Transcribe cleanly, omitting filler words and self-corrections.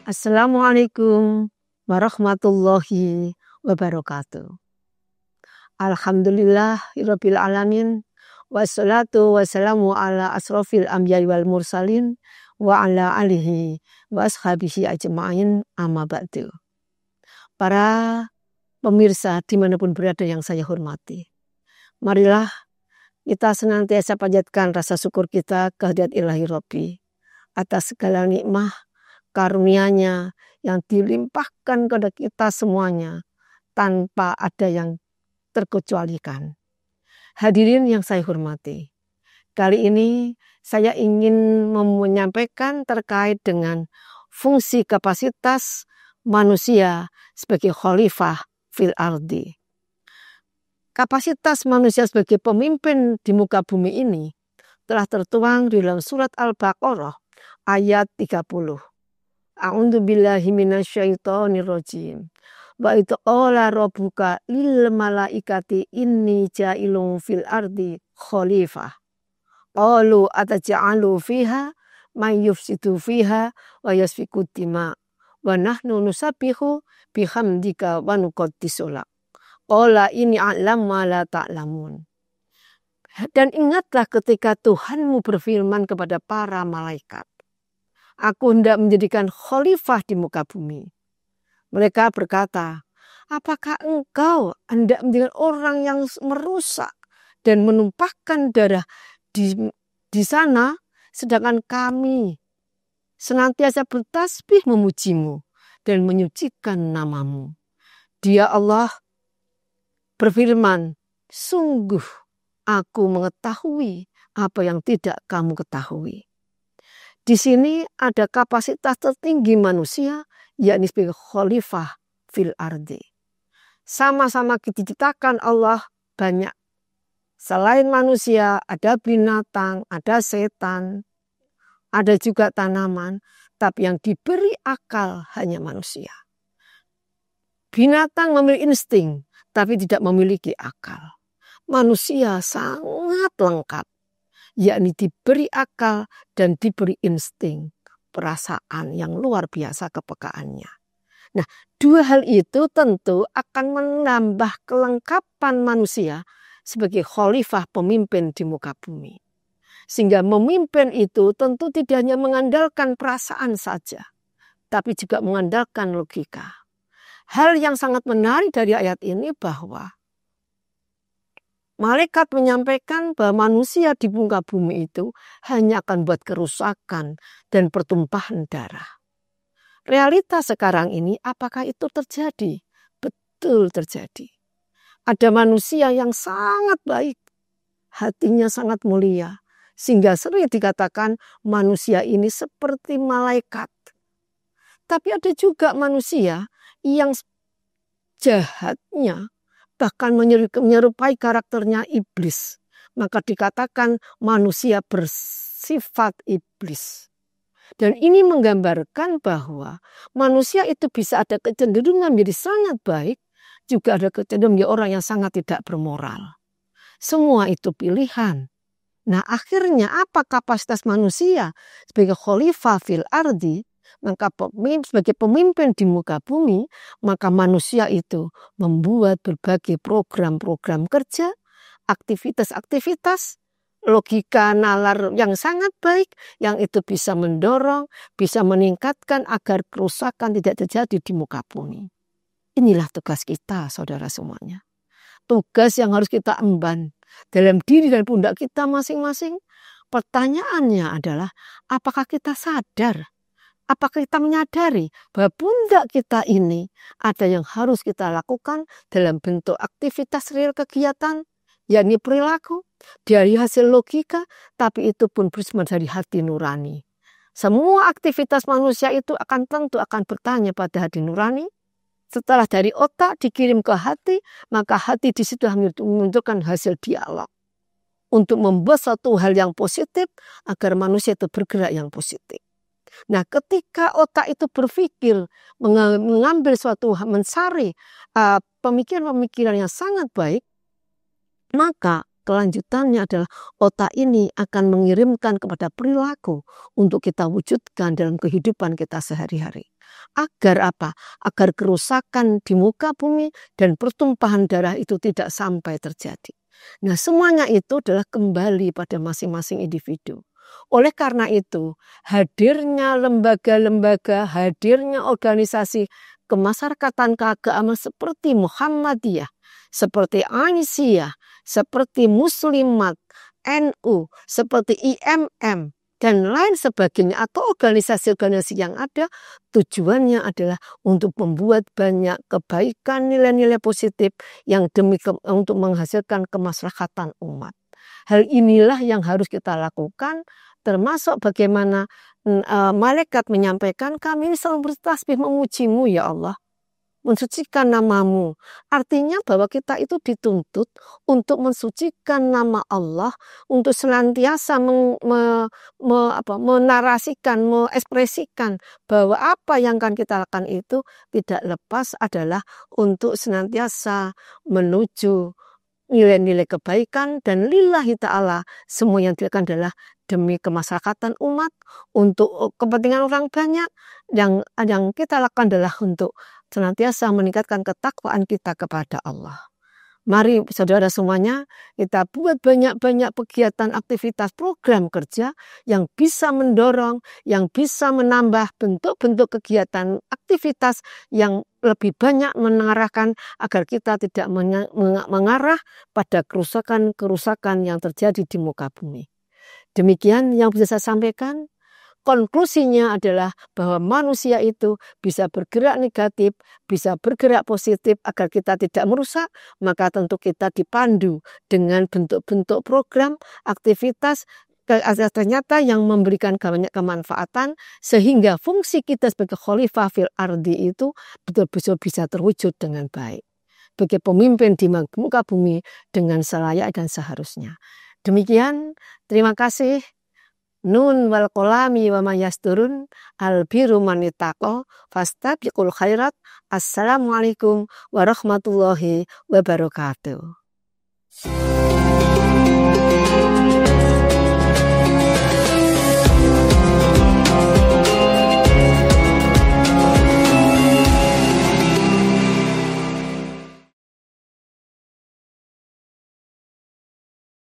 Assalamualaikum warahmatullahi wabarakatuh. Alhamdulillahirabbil alamin. Wassalatu wassalamu ala asrofil anbiya'i wal mursalin wa ala alihi wa ashabihi ajma'in amma ba'du. Para pemirsa dimanapun berada yang saya hormati, marilah kita senantiasa panjatkan rasa syukur kita kehadirat Ilahi Rabbi atas segala nikmah karunia-Nya yang dilimpahkan kepada kita semuanya tanpa ada yang terkecualikan. Hadirin yang saya hormati, kali ini saya ingin menyampaikan terkait dengan fungsi kapasitas manusia sebagai khalifah fil ardi. Kapasitas manusia sebagai pemimpin di muka bumi ini telah tertuang di dalam surat Al-Baqarah ayat 30. A'udzu billahi minasyaitonir rajim. Wa idz qala rabbuka lil malaikati inni ja'ilun fil ardi khalifah. Qalu ataj'alu fiha may yufsidu fiha wa yasfiku dima wa nahnu nusabbihu bihamdika wa nuqaddisu lak. Qala inni a'lamu ma la ta'lamun. Dan ingatlah ketika Tuhanmu berfirman kepada para malaikat, Aku hendak menjadikan khalifah di muka bumi. Mereka berkata, apakah engkau hendak menjadikan orang yang merusak dan menumpahkan darah di sana, sedangkan kami senantiasa bertasbih memujimu dan menyucikan namamu. Dia Allah berfirman, sungguh aku mengetahui apa yang tidak kamu ketahui. Di sini ada kapasitas tertinggi manusia, yakni sebagai khalifah fil ardi. Sama-sama diciptakan Allah banyak. Selain manusia, ada binatang, ada setan, ada juga tanaman, tapi yang diberi akal hanya manusia. Binatang memiliki insting, tapi tidak memiliki akal. Manusia sangat lengkap, yakni diberi akal dan diberi insting, perasaan yang luar biasa kepekaannya. Nah, dua hal itu tentu akan menambah kelengkapan manusia sebagai khalifah pemimpin di muka bumi. Sehingga memimpin itu tentu tidak hanya mengandalkan perasaan saja, tapi juga mengandalkan logika. Hal yang sangat menarik dari ayat ini bahwa malaikat menyampaikan bahwa manusia di muka bumi itu hanya akan buat kerusakan dan pertumpahan darah. Realitas sekarang ini apakah itu terjadi? Betul terjadi. Ada manusia yang sangat baik, hatinya sangat mulia, sehingga sering dikatakan manusia ini seperti malaikat. Tapi ada juga manusia yang jahatnya bahkan menyerupai karakternya iblis. Maka dikatakan manusia bersifat iblis. Dan ini menggambarkan bahwa manusia itu bisa ada kecenderungan menjadi sangat baik, juga ada kecenderungan menjadi orang yang sangat tidak bermoral. Semua itu pilihan. Nah, akhirnya apa kapasitas manusia sebagai khalifah fil ardi? Maka sebagai pemimpin di muka bumi, maka manusia itu membuat berbagai program-program kerja, aktivitas-aktivitas, logika nalar yang sangat baik, yang itu bisa mendorong, bisa meningkatkan agar kerusakan tidak terjadi di muka bumi. Inilah tugas kita, saudara semuanya. Tugas yang harus kita emban dalam diri dan pundak kita masing-masing. Pertanyaannya adalah, apakah kita sadar? Apakah kita menyadari bahwa pundak kita ini ada yang harus kita lakukan dalam bentuk aktivitas real kegiatan, yakni perilaku, dari hasil logika, tapi itu pun bersumber dari hati nurani. Semua aktivitas manusia itu tentu akan bertanya pada hati nurani. Setelah dari otak dikirim ke hati, maka hati di situ menunjukkan hasil dialog. Untuk membuat suatu hal yang positif, agar manusia itu bergerak yang positif. Nah, ketika otak itu berpikir, mengambil suatu, mencari pemikiran-pemikiran yang sangat baik, maka kelanjutannya adalah otak ini akan mengirimkan kepada perilaku untuk kita wujudkan dalam kehidupan kita sehari-hari. Agar apa? Agar kerusakan di muka bumi dan pertumpahan darah itu tidak sampai terjadi. Nah, semuanya itu adalah kembali pada masing-masing individu. Oleh karena itu, hadirnya lembaga-lembaga, hadirnya organisasi kemasyarakatan keagamaan seperti Muhammadiyah, seperti Aisyah, seperti Muslimat, NU, seperti IMM, dan lain sebagainya atau organisasi-organisasi yang ada, tujuannya adalah untuk membuat banyak kebaikan, nilai-nilai positif yang untuk menghasilkan kemaslahatan umat. Hal inilah yang harus kita lakukan, termasuk bagaimana malaikat menyampaikan, kami ini selalu bertasbih memujimu ya Allah, mensucikan namamu. Artinya bahwa kita itu dituntut untuk mensucikan nama Allah, untuk senantiasa menarasikan, mengekspresikan bahwa apa yang akan kita lakukan itu tidak lepas adalah untuk senantiasa menuju nilai-nilai kebaikan dan lillahi ta'ala. Semua yang dilakukan adalah demi kemaslahatan umat, untuk kepentingan orang banyak. Yang kita lakukan adalah untuk senantiasa meningkatkan ketakwaan kita kepada Allah. Mari saudara semuanya, kita buat banyak-banyak kegiatan, aktivitas, program kerja yang bisa mendorong, yang bisa menambah bentuk-bentuk kegiatan, aktivitas yang lebih banyak mengarahkan agar kita tidak mengarah pada kerusakan-kerusakan yang terjadi di muka bumi. Demikian yang bisa saya sampaikan. Konklusinya adalah bahwa manusia itu bisa bergerak negatif, bisa bergerak positif agar kita tidak merusak, maka tentu kita dipandu dengan bentuk-bentuk program, aktivitas, ternyata yang memberikan banyak kemanfaatan sehingga fungsi kita sebagai khalifah fil ardi itu betul-betul bisa terwujud dengan baik. Sebagai pemimpin di muka bumi dengan selayak dan seharusnya. Demikian, terima kasih. Nun wal kolami wa mayasturun al biru manitako fastabiqul khairat. Assalamualaikum warahmatullahi wabarakatuh.